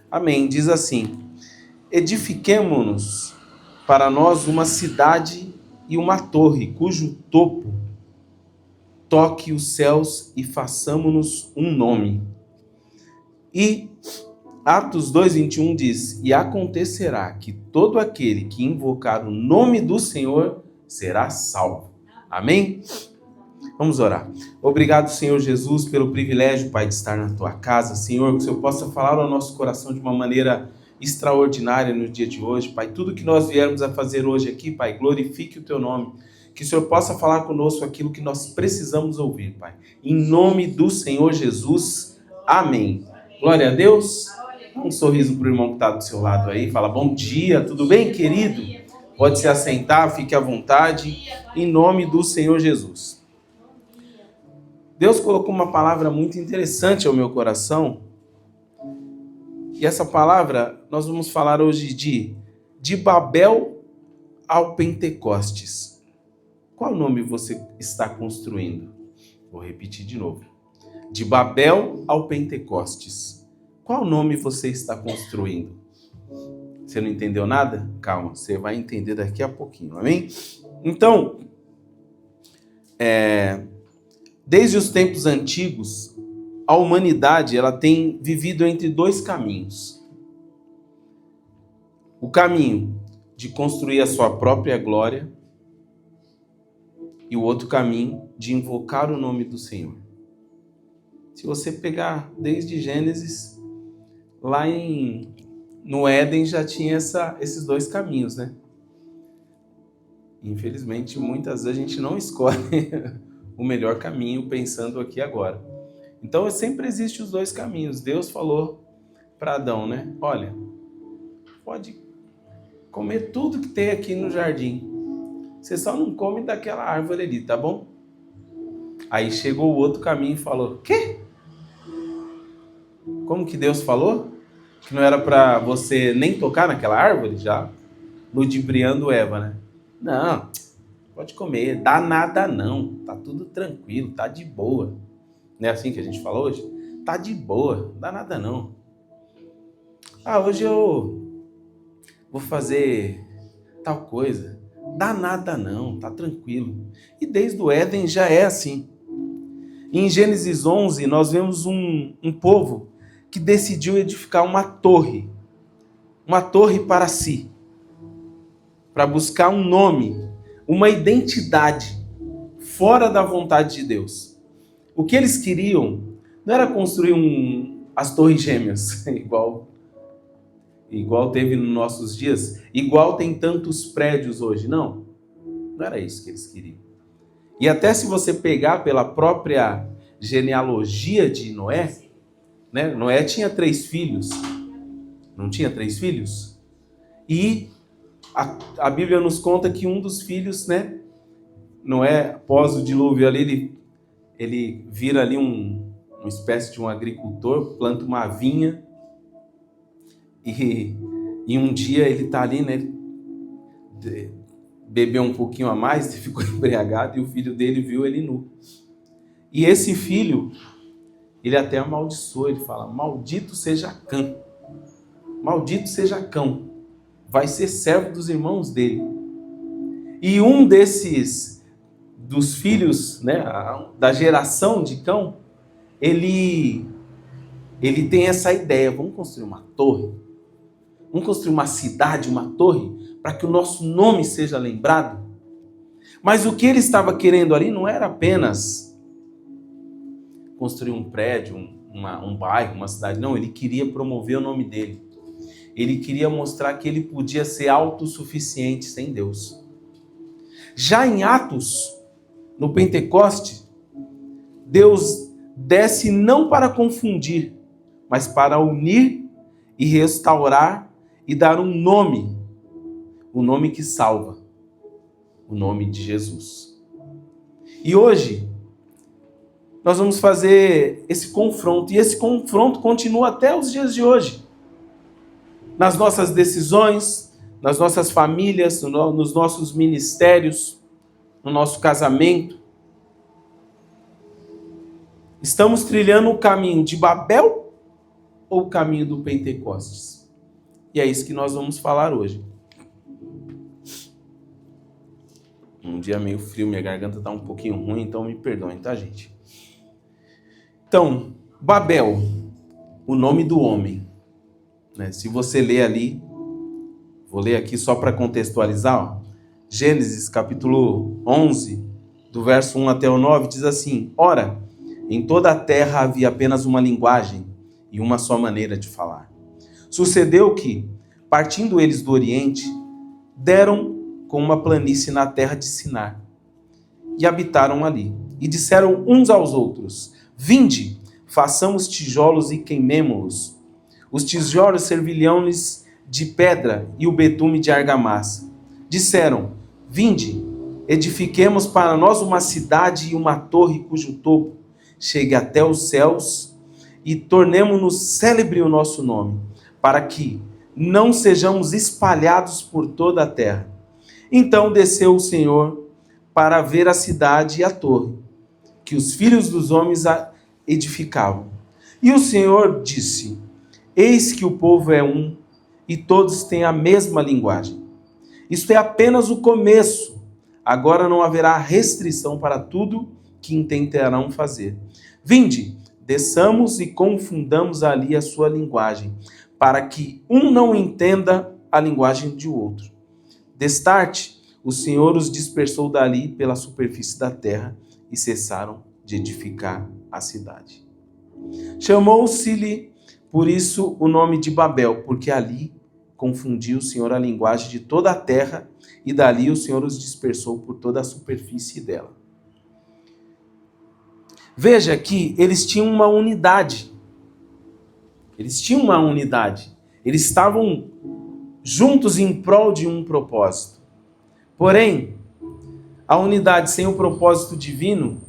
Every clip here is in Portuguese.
Amém. Diz assim: edifiquemo-nos para nós uma cidade e uma torre, cujo topo toque os céus e façamo-nos um nome. E Atos 2:21 diz: e acontecerá que todo aquele que invocar o nome do Senhor será salvo. Amém? Vamos orar. Obrigado, Senhor Jesus, pelo privilégio, Pai, de estar na Tua casa. Senhor, que o Senhor possa falar ao nosso coração de uma maneira extraordinária no dia de hoje, Pai. Tudo que nós viermos a fazer hoje aqui, Pai, glorifique o Teu nome. Que o Senhor possa falar conosco aquilo que nós precisamos ouvir, Pai. Em nome do Senhor Jesus. Amém. Glória a Deus. Dá um sorriso para o irmão que está do seu lado aí. Fala, bom dia, tudo bem, querido? Pode se assentar, fique à vontade. Em nome do Senhor Jesus. Deus colocou uma palavra muito interessante ao meu coração. E essa palavra, nós vamos falar hoje de Babel ao Pentecostes. Qual nome você está construindo? Vou repetir de novo. De Babel ao Pentecostes. Qual nome você está construindo? Você não entendeu nada? Calma, você vai entender daqui a pouquinho, amém? Então, desde os tempos antigos, a humanidade ela tem vivido entre dois caminhos. O caminho de construir a sua própria glória e o outro caminho de invocar o nome do Senhor. Se você pegar desde Gênesis, lá no Éden já tinha esses dois caminhos, né? Infelizmente, muitas vezes a gente não escolhe o melhor caminho pensando aqui agora. Então, sempre existem os dois caminhos. Deus falou para Adão, né? Olha, pode comer tudo que tem aqui no jardim. Você só não come daquela árvore ali, tá bom? Aí chegou o outro caminho e falou, quê? Como que Deus falou? Que não era para você nem tocar naquela árvore? Já ludibriando Eva, né? Não, pode comer, dá nada não, tá tudo tranquilo, tá de boa. Não é assim que a gente fala hoje? Tá de boa, dá nada não. Hoje eu vou fazer tal coisa. Dá nada não, tá tranquilo. E desde o Éden já é assim. Em Gênesis 11, nós vemos um povo que decidiu edificar uma torre para si, para buscar um nome, uma identidade fora da vontade de Deus. O que eles queriam não era construir as torres gêmeas, igual teve nos nossos dias, igual tem tantos prédios hoje. Não era isso que eles queriam. E até se você pegar pela própria genealogia de Noé, né? Noé tinha 3 filhos. Não tinha 3 filhos? E a Bíblia nos conta que um dos filhos, né? Noé, após o dilúvio ali, ele vira ali uma espécie de um agricultor, planta uma vinha. E um dia ele está ali, né? Bebeu um pouquinho a mais, ficou embriagado e o filho dele viu ele nu. E esse filho, ele até amaldiçoa, ele fala, maldito seja Cã, maldito seja Cão, vai ser servo dos irmãos dele. E um dos filhos, né, da geração de Cão, ele tem essa ideia, vamos construir uma torre, vamos construir uma cidade, uma torre, para que o nosso nome seja lembrado. Mas o que ele estava querendo ali não era apenas construir um prédio, um bairro, uma cidade. Não, ele queria promover o nome dele. Ele queria mostrar que ele podia ser autossuficiente sem Deus. Já em Atos, no Pentecoste, Deus desce não para confundir, mas para unir e restaurar e dar um nome, o nome que salva, o nome de Jesus. E hoje, nós vamos fazer esse confronto, e esse confronto continua até os dias de hoje. Nas nossas decisões, nas nossas famílias, nos nossos ministérios, no nosso casamento. Estamos trilhando o caminho de Babel ou o caminho do Pentecostes? E é isso que nós vamos falar hoje. Um dia meio frio, minha garganta está um pouquinho ruim, então me perdoem, tá, gente? Então, Babel, o nome do homem, né? Se você ler ali, vou ler aqui só para contextualizar, ó. Gênesis capítulo 11, do verso 1 até o 9, diz assim: Ora, em toda a terra havia apenas uma linguagem e uma só maneira de falar. Sucedeu que, partindo eles do Oriente, deram com uma planície na terra de Sinar e habitaram ali. E disseram uns aos outros: Vinde, façamos tijolos e queimemo-los. Os tijolos servirão-lhes de pedra e o betume de argamassa. Disseram: Vinde, edifiquemos para nós uma cidade e uma torre cujo topo chegue até os céus e tornemo-nos célebre o nosso nome, para que não sejamos espalhados por toda a terra. Então desceu o Senhor para ver a cidade e a torre, que os filhos dos homens edificavam. E o Senhor disse: Eis que o povo é um, e todos têm a mesma linguagem. Isto é apenas o começo. Agora não haverá restrição para tudo que intentarão fazer. Vinde, desçamos e confundamos ali a sua linguagem, para que um não entenda a linguagem de outro. Destarte, o Senhor os dispersou dali pela superfície da terra e cessaram de edificar a cidade. Chamou-se-lhe, por isso, o nome de Babel, porque ali confundiu o Senhor a linguagem de toda a terra e dali o Senhor os dispersou por toda a superfície dela. Veja que eles tinham uma unidade. Eles tinham uma unidade. Eles estavam juntos em prol de um propósito. Porém, a unidade sem o propósito divino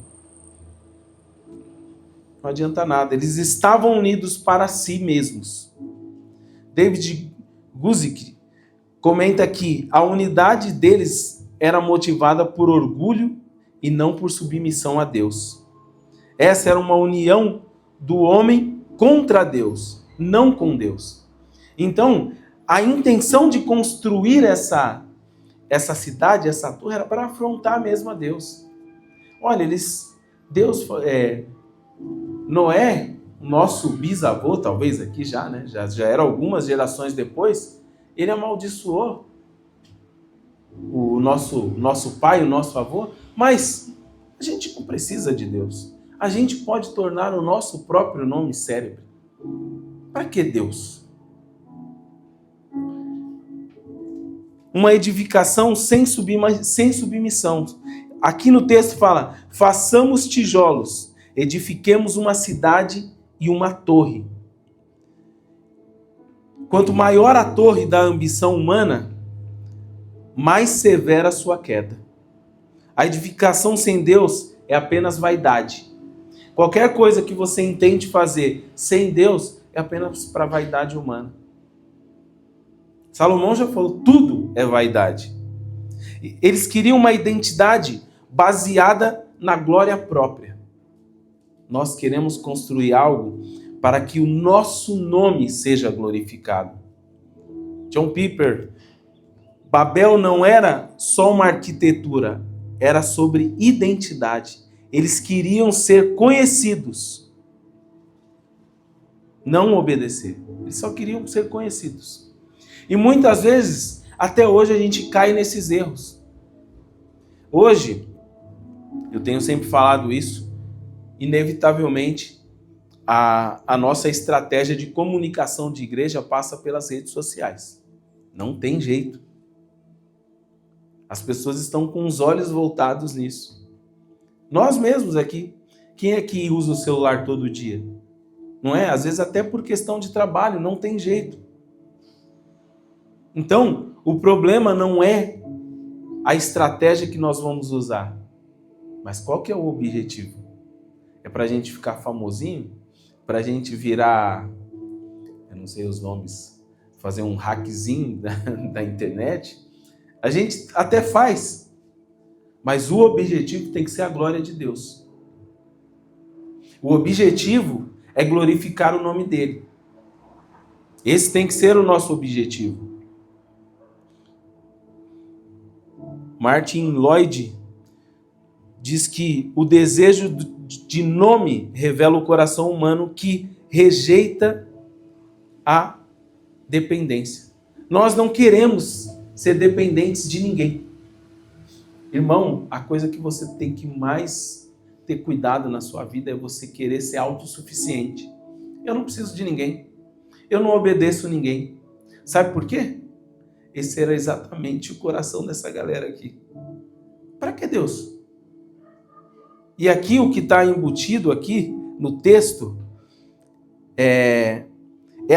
não adianta nada. Eles estavam unidos para si mesmos. David Guzik comenta que a unidade deles era motivada por orgulho e não por submissão a Deus. Essa era uma união do homem contra Deus, não com Deus. Então, a intenção de construir essa cidade, essa torre, era para afrontar mesmo a Deus. Olha, Noé, nosso bisavô, talvez aqui já, né? Já era algumas gerações depois, ele amaldiçoou o nosso pai, o nosso avô, mas a gente não precisa de Deus. A gente pode tornar o nosso próprio nome célebre. Para que Deus? Uma edificação sem submissão. Aqui no texto fala: façamos tijolos, edifiquemos uma cidade e uma torre. Quanto maior a torre da ambição humana, mais severa a sua queda. A edificação sem Deus é apenas vaidade. Qualquer coisa que você intente fazer sem Deus é apenas para vaidade humana. Salomão já falou, tudo é vaidade. Eles queriam uma identidade baseada na glória própria. Nós queremos construir algo para que o nosso nome seja glorificado. John Piper: Babel não era só uma arquitetura, era sobre identidade. Eles queriam ser conhecidos, não obedecer. Eles só queriam ser conhecidos. E muitas vezes, até hoje, a gente cai nesses erros. Hoje, eu tenho sempre falado isso, inevitavelmente, a nossa estratégia de comunicação de igreja passa pelas redes sociais. Não tem jeito. As pessoas estão com os olhos voltados nisso. Nós mesmos aqui. Quem é que usa o celular todo dia? Não é? Às vezes até por questão de trabalho, não tem jeito. Então, o problema não é a estratégia que nós vamos usar. Mas qual que é o objetivo? É para a gente ficar famosinho? Para a gente virar, eu não sei os nomes, fazer um hackzinho da internet? A gente até faz, mas o objetivo tem que ser a glória de Deus. O objetivo é glorificar o nome dele. Esse tem que ser o nosso objetivo. Martin Lloyd diz que o desejo de nome revela o coração humano que rejeita a dependência. Nós não queremos ser dependentes de ninguém. Irmão, a coisa que você tem que mais ter cuidado na sua vida é você querer ser autossuficiente. Eu não preciso de ninguém. Eu não obedeço a ninguém. Sabe por quê? Esse era exatamente o coração dessa galera aqui. Para que Deus? E aqui o que está embutido aqui no texto é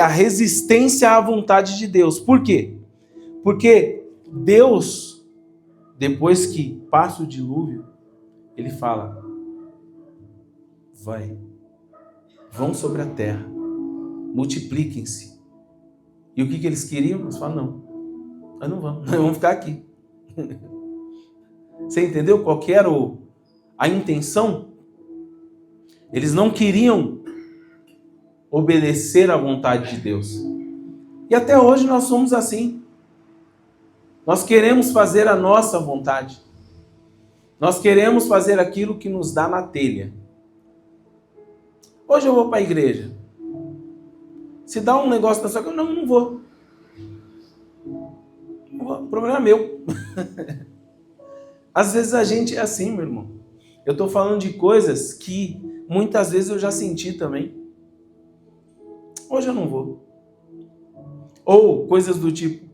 a resistência à vontade de Deus. Por quê? Porque Deus, depois que passa o dilúvio, ele fala, vão sobre a terra, multipliquem-se. E o que eles queriam? Eles falam, nós não vamos, nós vamos ficar aqui. Você entendeu qual que era a intenção? Eles não queriam obedecer à vontade de Deus. E até hoje nós somos assim. Nós queremos fazer a nossa vontade. Nós queremos fazer aquilo que nos dá na telha. Hoje eu vou para a igreja. Se dá um negócio na sua casa, não vou. Não vou. O problema é meu. Às vezes a gente é assim, meu irmão. Eu estou falando de coisas que muitas vezes eu já senti também. Hoje eu não vou. Ou coisas do tipo,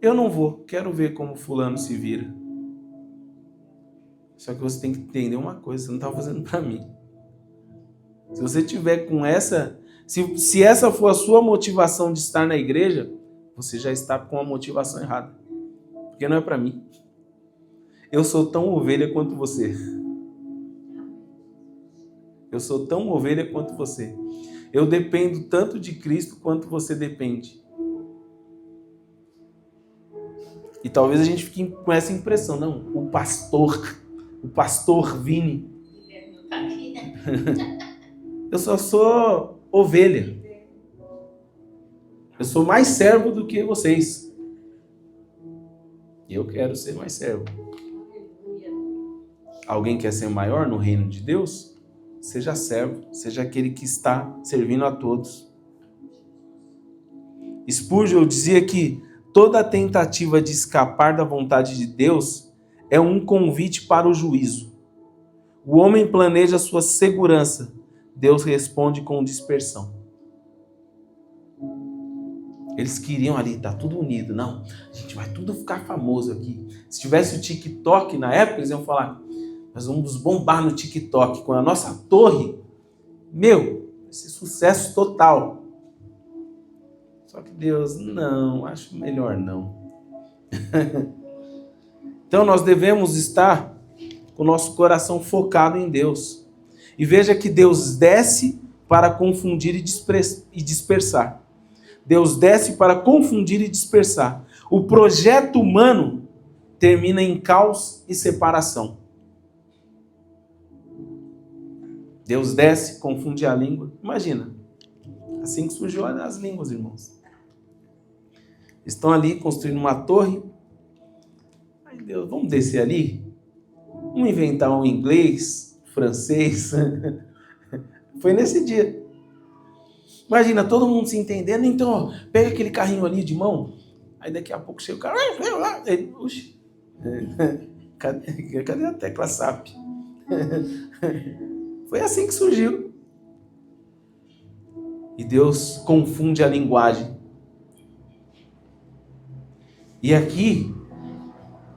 eu não vou, quero ver como fulano se vira. Só que você tem que entender uma coisa, você não está fazendo para mim. Se você tiver com essa, se essa for a sua motivação de estar na igreja, você já está com a motivação errada. Porque não é para mim. Eu sou tão ovelha quanto você. Eu sou tão ovelha quanto você. Eu dependo tanto de Cristo quanto você depende. E talvez a gente fique com essa impressão. Não, o pastor Vini. Eu só sou ovelha. Eu sou mais servo do que vocês. E eu quero ser mais servo. Alguém quer ser maior no reino de Deus? Seja servo, seja aquele que está servindo a todos. Spurgeon dizia que toda tentativa de escapar da vontade de Deus é um convite para o juízo. O homem planeja sua segurança, Deus responde com dispersão. Eles queriam ali, tá tudo unido. Não, a gente vai tudo ficar famoso aqui. Se tivesse o TikTok na época, eles iam falar, nós vamos bombar no TikTok com a nossa torre. Esse sucesso total. Só que Deus, não, acho melhor não. Então nós devemos estar com o nosso coração focado em Deus. E veja que Deus desce para confundir e dispersar. Deus desce para confundir e dispersar. O projeto humano termina em caos e separação. Deus desce, confunde a língua. Imagina, assim que surgiu as línguas, irmãos. Estão ali construindo uma torre. Ai, Deus, vamos descer ali? Vamos inventar um inglês, francês. Foi nesse dia. Imagina, todo mundo se entendendo. Então, ó, pega aquele carrinho ali de mão. Aí daqui a pouco chega o cara. Oxi. Cadê a tecla SAP? Foi assim que surgiu. E Deus confunde a linguagem. E aqui,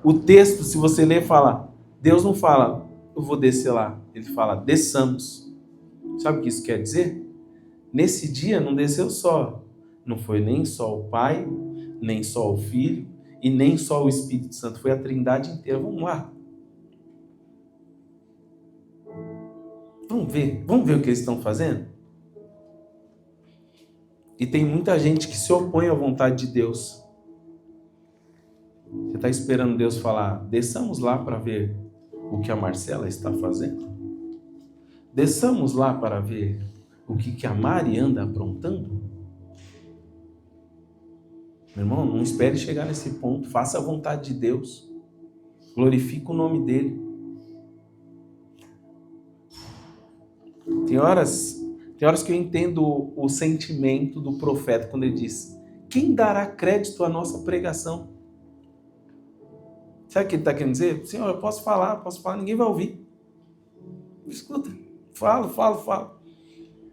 o texto, se você ler, fala, Deus não fala, eu vou descer lá. Ele fala, desçamos. Sabe o que isso quer dizer? Nesse dia não desceu só. Não foi nem só o Pai, nem só o Filho, e nem só o Espírito Santo. Foi a Trindade inteira. Vamos lá. Vamos ver o que eles estão fazendo? E tem muita gente que se opõe à vontade de Deus. Você está esperando Deus falar, desçamos lá para ver o que a Marcela está fazendo? Desçamos lá para ver o que a Mari anda aprontando? Meu irmão, não espere chegar nesse ponto. Faça a vontade de Deus. Glorifique o nome dele. Tem horas que eu entendo o sentimento do profeta quando ele diz: quem dará crédito à nossa pregação? Sabe o que ele está querendo dizer? Senhor, eu posso falar, ninguém vai ouvir. Escuta, falo.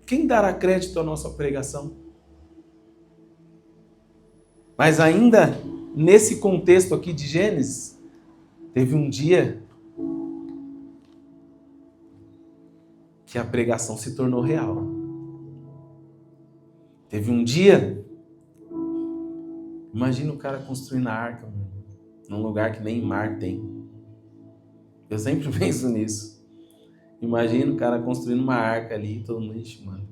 Quem dará crédito à nossa pregação? Mas ainda nesse contexto aqui de Gênesis, teve um dia que a pregação se tornou real. Teve um dia, imagina o cara construindo a arca, num lugar que nem mar tem. Eu sempre penso nisso. Imagina o cara construindo uma arca ali, todo mundo, ixi, mano.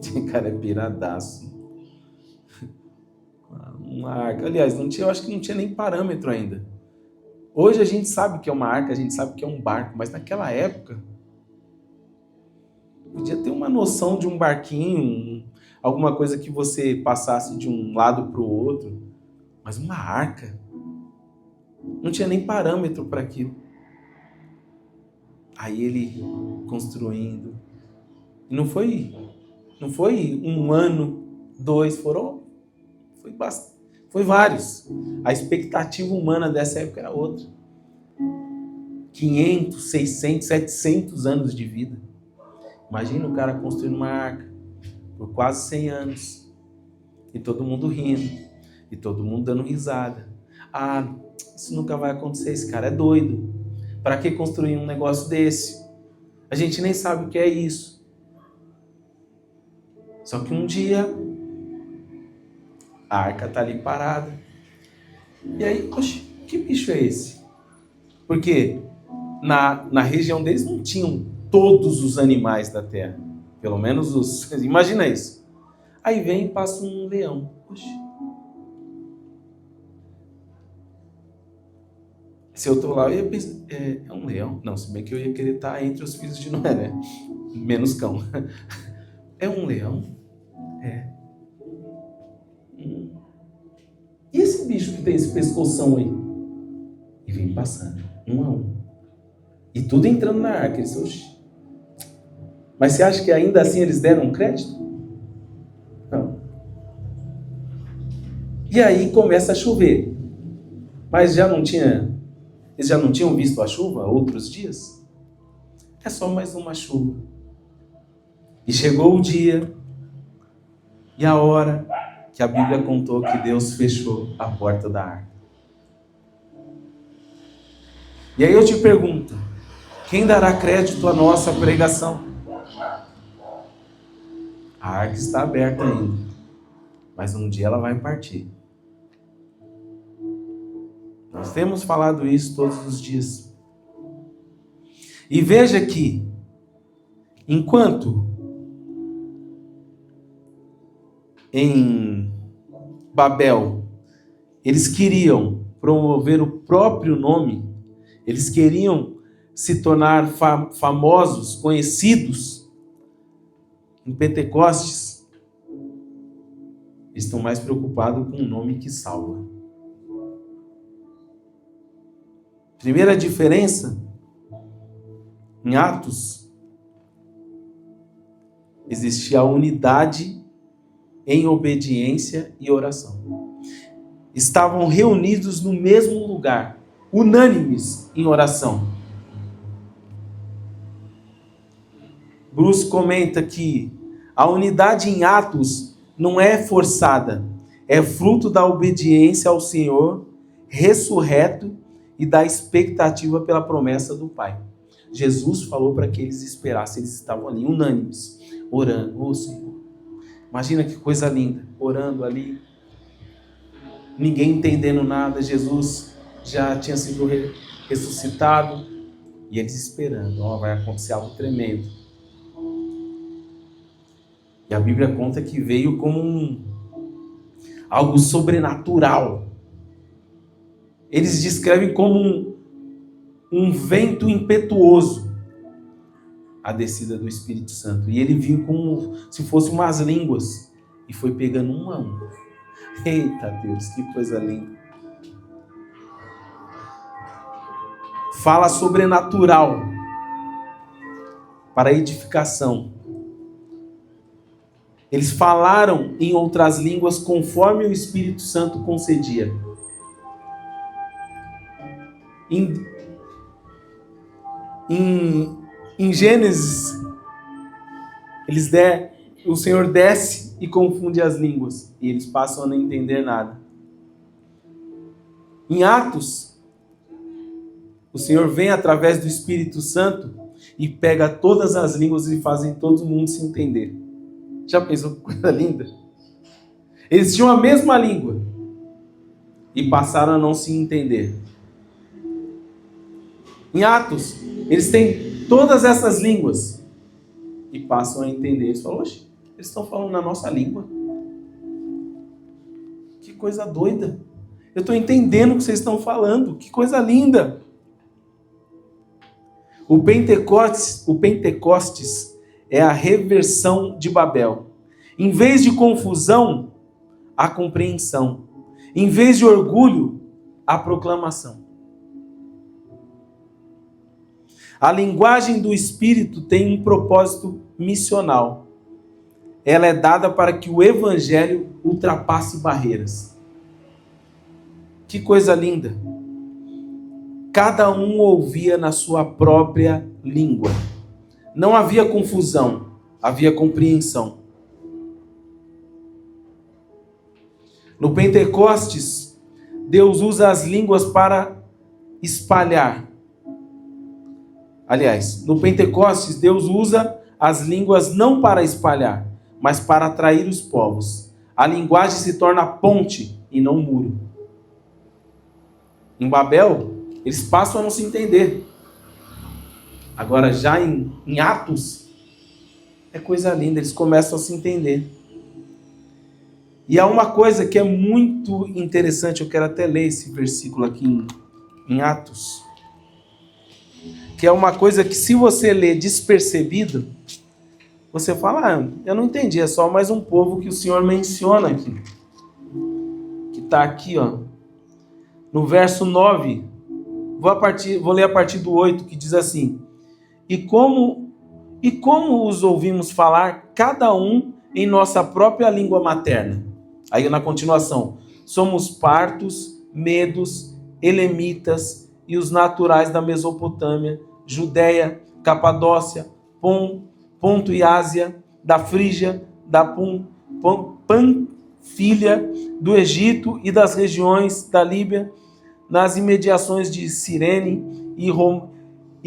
Esse cara é piradaço. Uma arca. Aliás, eu acho que não tinha nem parâmetro ainda. Hoje a gente sabe que é uma arca, a gente sabe que é um barco, mas naquela época podia ter uma noção de um barquinho, alguma coisa que você passasse de um lado para o outro, mas uma arca não tinha nem parâmetro para aquilo. Aí ele construindo, e não foi 1 ano, 2, foi vários. A expectativa humana dessa época era outra. 500, 600, 700 anos de vida. Imagina o cara construindo uma arca por quase 100 anos. E todo mundo rindo. E todo mundo dando risada. Ah, isso nunca vai acontecer. Esse cara é doido. Para que construir um negócio desse? A gente nem sabe o que é isso. Só que um dia a arca está ali parada. E aí, oxe, que bicho é esse? Porque na região deles não tinham todos os animais da terra. Pelo menos os... Imagina isso. Aí vem e passa um leão. Oxe. Se eu estou lá, eu ia pensar, é um leão? Não, se bem que eu ia querer estar entre os filhos de Noé, né? Menos cão. É um leão? É. E esse bicho que tem esse pescoção aí? E vem passando, um a um. E tudo entrando na arca. Eles, oxi. Mas você acha que ainda assim eles deram crédito? Não. E aí começa a chover. Mas eles já não tinham visto a chuva outros dias? É só mais uma chuva. E chegou o dia e a hora que a Bíblia contou que Deus fechou a porta da arca. E aí eu te pergunto, quem dará crédito à nossa pregação? A arca está aberta ainda, mas um dia ela vai partir. Nós temos falado isso todos os dias. E veja que, enquanto em Babel eles queriam promover o próprio nome, eles queriam se tornar famosos, conhecidos, em Pentecostes, eles estão mais preocupados com o nome que salva. Primeira diferença, em Atos, existia a unidade em obediência e oração. Estavam reunidos no mesmo lugar, unânimes em oração. Bruce comenta que a unidade em Atos não é forçada, é fruto da obediência ao Senhor ressurreto e da expectativa pela promessa do Pai. Jesus falou para que eles esperassem, eles estavam ali unânimes, orando, ô Senhor. Imagina que coisa linda, orando ali, ninguém entendendo nada, Jesus já tinha sido ressuscitado, e eles esperando, vai acontecer algo tremendo. E a Bíblia conta que veio como algo sobrenatural. Eles descrevem como um vento impetuoso a descida do Espírito Santo. E ele viu como se fossem umas línguas e foi pegando um a um. Eita Deus, que coisa linda. Fala sobrenatural para edificação. Eles falaram em outras línguas conforme o Espírito Santo concedia. Em Gênesis, o Senhor desce e confunde as línguas. E eles passam a não entender nada. Em Atos, o Senhor vem através do Espírito Santo e pega todas as línguas e fazem todo mundo se entender. Já pensou que coisa linda? Eles tinham a mesma língua e passaram a não se entender. Em Atos, eles têm todas essas línguas e passam a entender. Eles falam, oxe, eles estão falando na nossa língua. Que coisa doida. Eu estou entendendo o que vocês estão falando. Que coisa linda. O Pentecostes é a reversão de Babel. Em vez de confusão, a compreensão. Em vez de orgulho, a proclamação. A linguagem do Espírito tem um propósito missional. Ela é dada para que o Evangelho ultrapasse barreiras. Que coisa linda! Cada um ouvia na sua própria língua. Não havia confusão, havia compreensão. No Pentecostes, Deus usa as línguas para espalhar. Aliás, no Pentecostes, Deus usa as línguas não para espalhar, mas para atrair os povos. A linguagem se torna ponte e não muro. Em Babel, eles passam a não se entender. Agora, já em Atos, é coisa linda, eles começam a se entender. E há uma coisa que é muito interessante, eu quero até ler esse versículo aqui em Atos, que é uma coisa que, se você ler despercebido, você fala, eu não entendi, é só mais um povo que o Senhor menciona aqui. Que está aqui, ó, no verso 9, vou ler a partir do 8, que diz assim, E como os ouvimos falar, cada um em nossa própria língua materna. Aí na continuação, somos partos, medos, elemitas e os naturais da Mesopotâmia, Judéia, Capadócia, Ponto e Ásia, da Frígia, da Panfilha, do Egito e das regiões da Líbia, nas imediações de Cirene e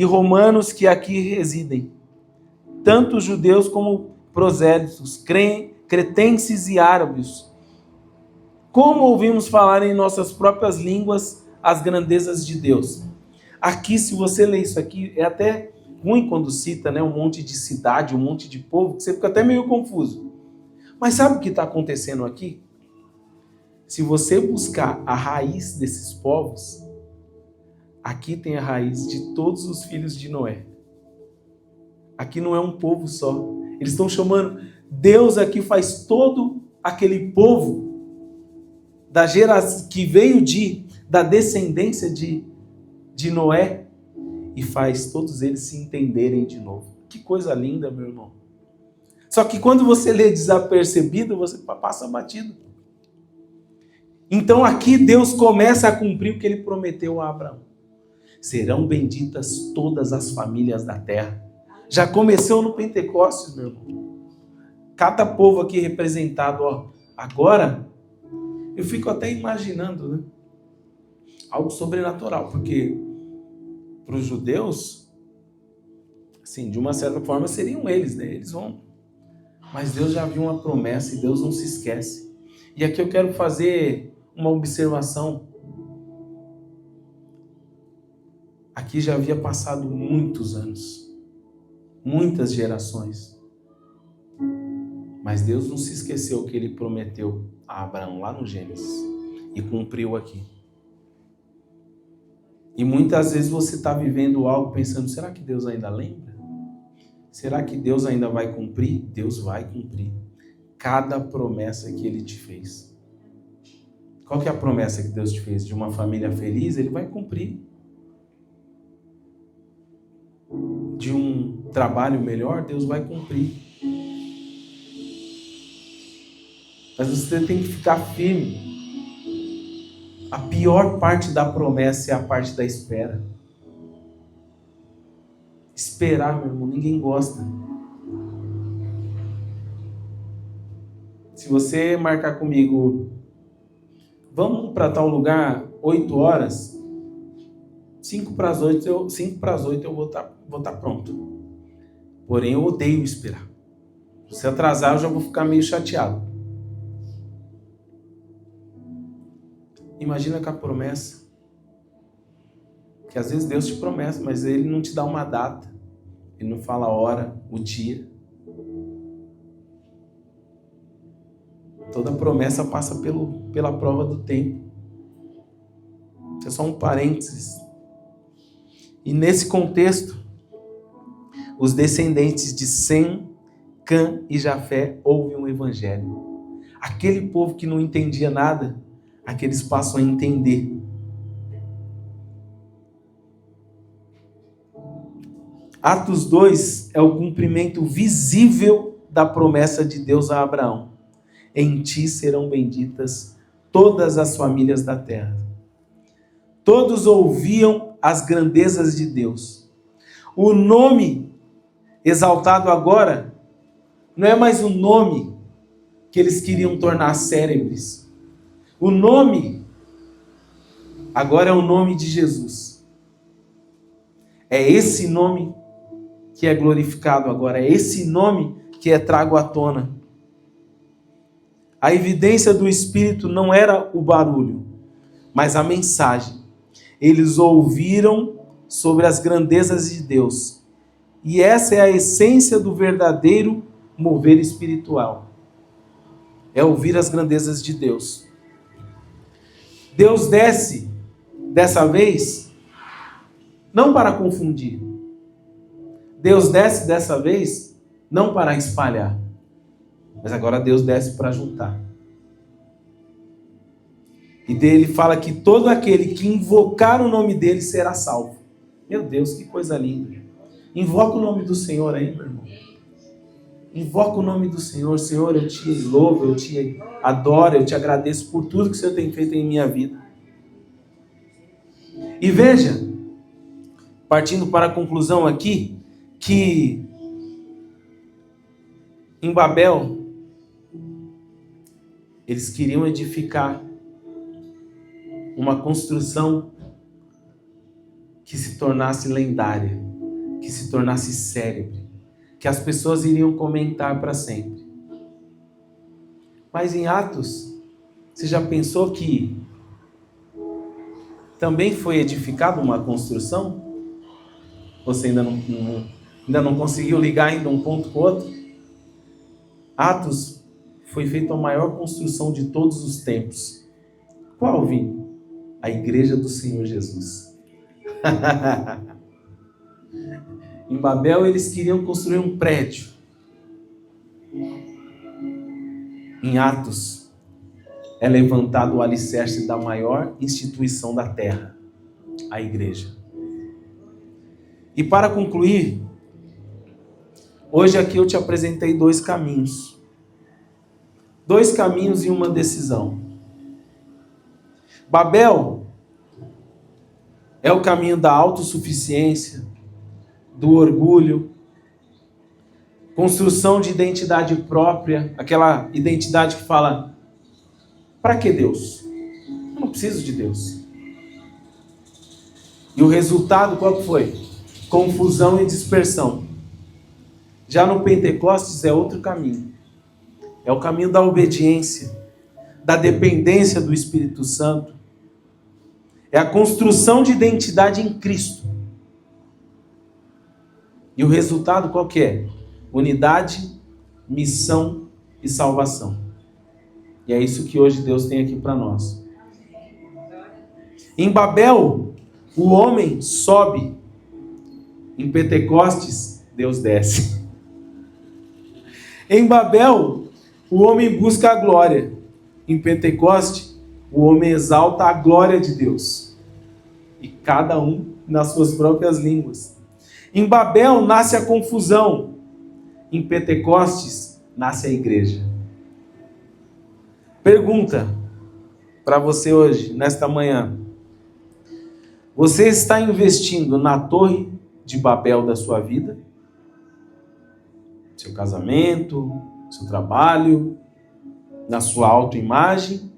romanos que aqui residem, tanto judeus como prosélitos, cretenses e árabes. Como ouvimos falar em nossas próprias línguas as grandezas de Deus. Aqui, se você ler isso aqui, é até ruim quando cita, né, um monte de cidade, um monte de povo, que você fica até meio confuso. Mas sabe o que está acontecendo aqui? Se você buscar a raiz desses povos, aqui tem a raiz de todos os filhos de Noé. Aqui não é um povo só. Eles estão chamando, Deus aqui faz todo aquele povo da geração que veio da descendência de Noé e faz todos eles se entenderem de novo. Que coisa linda, meu irmão. Só que quando você lê desapercebido, você passa batido. Então aqui Deus começa a cumprir o que ele prometeu a Abraão. Serão benditas todas as famílias da terra. Já começou no Pentecostes, meu irmão. Cada povo aqui representado, ó. Agora, eu fico até imaginando, né? Algo sobrenatural, porque para os judeus, assim, de uma certa forma seriam eles, né? Eles vão. Mas Deus já viu uma promessa e Deus não se esquece. E aqui eu quero fazer uma observação. Aqui já havia passado muitos anos, muitas gerações. Mas Deus não se esqueceu que ele prometeu a Abraão lá no Gênesis e cumpriu aqui. E muitas vezes você está vivendo algo pensando, será que Deus ainda lembra? Será que Deus ainda vai cumprir? Deus vai cumprir cada promessa que ele te fez. Qual que é a promessa que Deus te fez? De uma família feliz, Ele vai cumprir. De um trabalho melhor, Deus vai cumprir. Mas você tem que ficar firme. A pior parte da promessa é a parte da espera. Esperar, meu irmão, ninguém gosta. Se você marcar comigo, vamos para tal lugar 8 horas, 5 para as 8 eu vou estar pronto. Porém, eu odeio esperar. Se atrasar, eu já vou ficar meio chateado. Imagina com a promessa. Que às vezes Deus te promete, mas Ele não te dá uma data. Ele não fala a hora, o dia. Toda promessa passa pela prova do tempo. Isso é só um parênteses. E nesse contexto, os descendentes de Sem, Cã e Jafé ouvem o evangelho. Aquele povo que não entendia nada, aqueles passam a entender. Atos 2 é o cumprimento visível da promessa de Deus a Abraão. Em ti serão benditas todas as famílias da terra. Todos ouviam as grandezas de Deus. O nome exaltado agora não é mais o nome que eles queriam tornar célebres. O nome agora é o nome de Jesus. É esse nome que é glorificado agora. É esse nome que é trago à tona. A evidência do Espírito não era o barulho, mas a mensagem. Eles ouviram sobre as grandezas de Deus. E essa é a essência do verdadeiro mover espiritual. É ouvir as grandezas de Deus. Deus desce, dessa vez, não para confundir. Deus desce dessa vez, não para espalhar. Mas agora Deus desce para juntar. E dele fala que todo aquele que invocar o nome dele será salvo. Meu Deus, que coisa linda. Invoca o nome do Senhor aí, meu irmão. Invoca o nome do Senhor. Senhor, eu te louvo, eu te adoro, eu te agradeço por tudo que o Senhor tem feito em minha vida. E veja, partindo para a conclusão aqui, que em Babel, eles queriam edificar uma construção que se tornasse lendária, que se tornasse célebre, que as pessoas iriam comentar para sempre. Mas em Atos, você já pensou que também foi edificada uma construção? Você ainda não conseguiu ligar ainda um ponto com o outro? Atos foi feita a maior construção de todos os tempos. Qual, Vini? A igreja do Senhor Jesus. Em Babel eles queriam construir um prédio. Em Atos é levantado o alicerce da maior instituição da terra, a igreja. E para concluir, hoje aqui eu te apresentei 2 caminhos. 2 caminhos e uma decisão. Babel é o caminho da autossuficiência, do orgulho, construção de identidade própria, aquela identidade que fala, para que Deus? Eu não preciso de Deus. E o resultado qual foi? Confusão e dispersão. Já no Pentecostes é outro caminho. É o caminho da obediência, da dependência do Espírito Santo. É a construção de identidade em Cristo. E o resultado qual que é? Unidade, missão e salvação. E é isso que hoje Deus tem aqui para nós. Em Babel, o homem sobe. Em Pentecostes, Deus desce. Em Babel, o homem busca a glória. Em Pentecoste, O homem exalta a glória de Deus. E cada um nas suas próprias línguas. Em Babel nasce a confusão. Em Pentecostes nasce a igreja. Pergunta para você hoje, nesta manhã. Você está investindo na torre de Babel da sua vida? Seu casamento, seu trabalho, na sua autoimagem?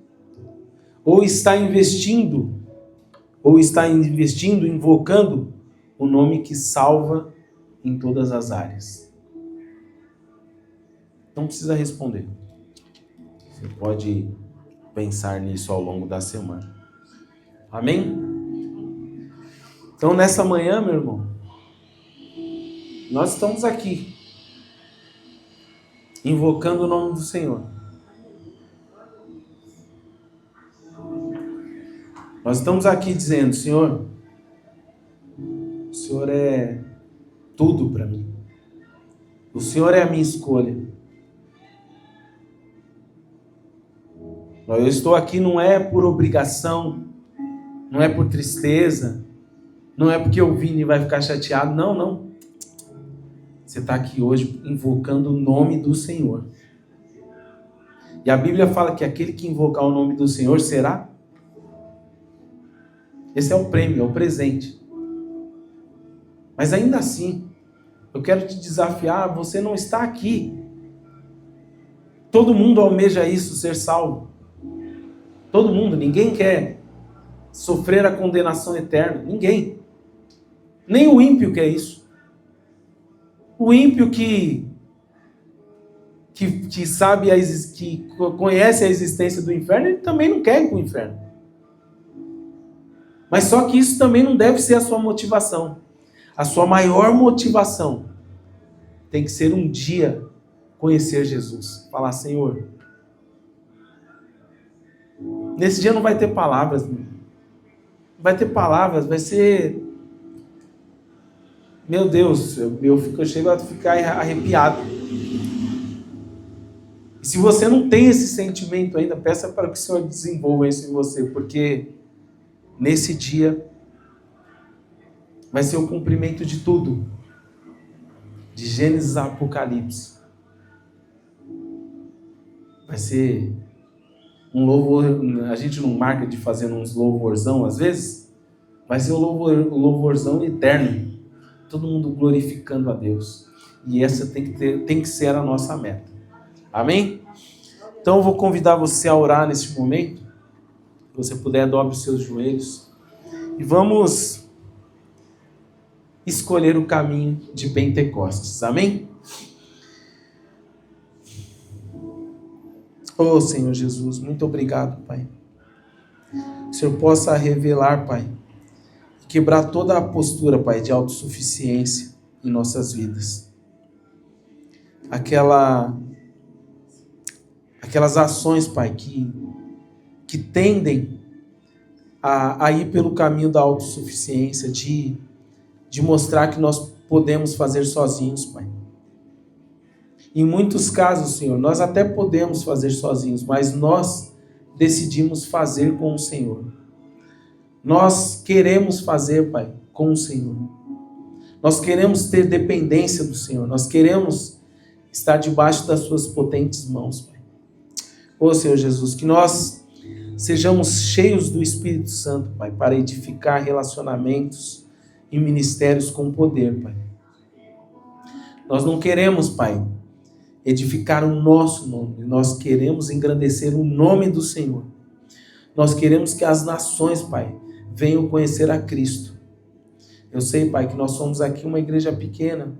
Ou está investindo, invocando o nome que salva em todas as áreas? Não precisa responder. Você pode pensar nisso ao longo da semana. Amém? Então, nessa manhã, meu irmão, nós estamos aqui, invocando o nome do Senhor. Nós estamos aqui dizendo, Senhor, o Senhor é tudo para mim. O Senhor é a minha escolha. Eu estou aqui não é por obrigação, não é por tristeza, não é porque o Vini vai ficar chateado, não. Você está aqui hoje invocando o nome do Senhor. E a Bíblia fala que aquele que invocar o nome do Senhor será? Esse é o prêmio, é o presente. Mas ainda assim, eu quero te desafiar, você não está aqui. Todo mundo almeja isso, ser salvo. Todo mundo, ninguém quer sofrer a condenação eterna, ninguém. Nem o ímpio quer isso. O ímpio que sabe, que conhece a existência do inferno, ele também não quer ir para o inferno. Mas só que isso também não deve ser a sua motivação. A sua maior motivação tem que ser um dia conhecer Jesus. Falar, Senhor, nesse dia não vai ter palavras. Não vai ter palavras, vai ser... Meu Deus, eu chego a ficar arrepiado. E se você não tem esse sentimento ainda, peça para que o Senhor desenvolva isso em você, porque nesse dia vai ser o cumprimento de tudo, de Gênesis a Apocalipse. Vai ser um louvor, a gente não marca de fazer uns louvorzão às vezes, vai ser um louvorzão eterno, todo mundo glorificando a Deus. E essa tem que ser a nossa meta. Amém? Então eu vou convidar você a orar nesse momento. Se você puder, dobre os seus joelhos. E vamos escolher o caminho de Pentecostes. Amém? Oh, Senhor Jesus, muito obrigado, Pai. Que o Senhor possa revelar, Pai, quebrar toda a postura, Pai, de autossuficiência em nossas vidas. Aquelas ações, Pai, que tendem a ir pelo caminho da autossuficiência, de mostrar que nós podemos fazer sozinhos, Pai. Em muitos casos, Senhor, nós até podemos fazer sozinhos, mas nós decidimos fazer com o Senhor. Nós queremos fazer, Pai, com o Senhor. Nós queremos ter dependência do Senhor. Nós queremos estar debaixo das suas potentes mãos, Pai. Ô Senhor Jesus, que nós sejamos cheios do Espírito Santo, Pai, para edificar relacionamentos e ministérios com poder, Pai. Nós não queremos, Pai, edificar o nosso nome. Nós queremos engrandecer o nome do Senhor. Nós queremos que as nações, Pai, venham conhecer a Cristo. Eu sei, Pai, que nós somos aqui uma igreja pequena,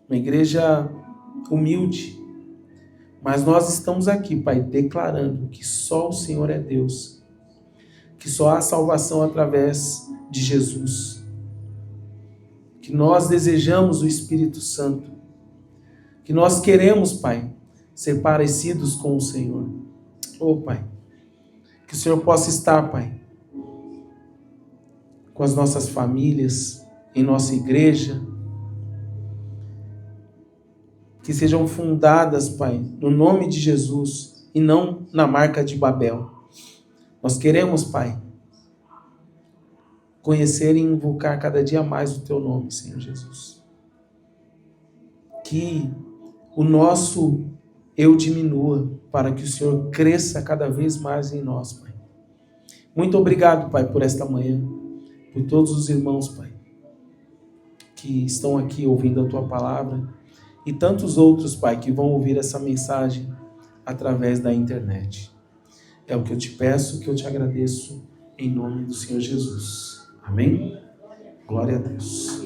uma igreja humilde, mas nós estamos aqui, Pai, declarando que só o Senhor é Deus, que só há salvação através de Jesus, que nós desejamos o Espírito Santo, que nós queremos, Pai, ser parecidos com o Senhor. Oh, Pai, que o Senhor possa estar, Pai, com as nossas famílias, em nossa igreja, que sejam fundadas, Pai, no nome de Jesus e não na marca de Babel. Nós queremos, Pai, conhecer e invocar cada dia mais o Teu nome, Senhor Jesus. Que o nosso eu diminua, para que o Senhor cresça cada vez mais em nós, Pai. Muito obrigado, Pai, por esta manhã, por todos os irmãos, Pai, que estão aqui ouvindo a Tua palavra, e tantos outros, Pai, que vão ouvir essa mensagem através da internet. É o que eu te peço, que eu te agradeço, em nome do Senhor Jesus. Amém? Glória a Deus.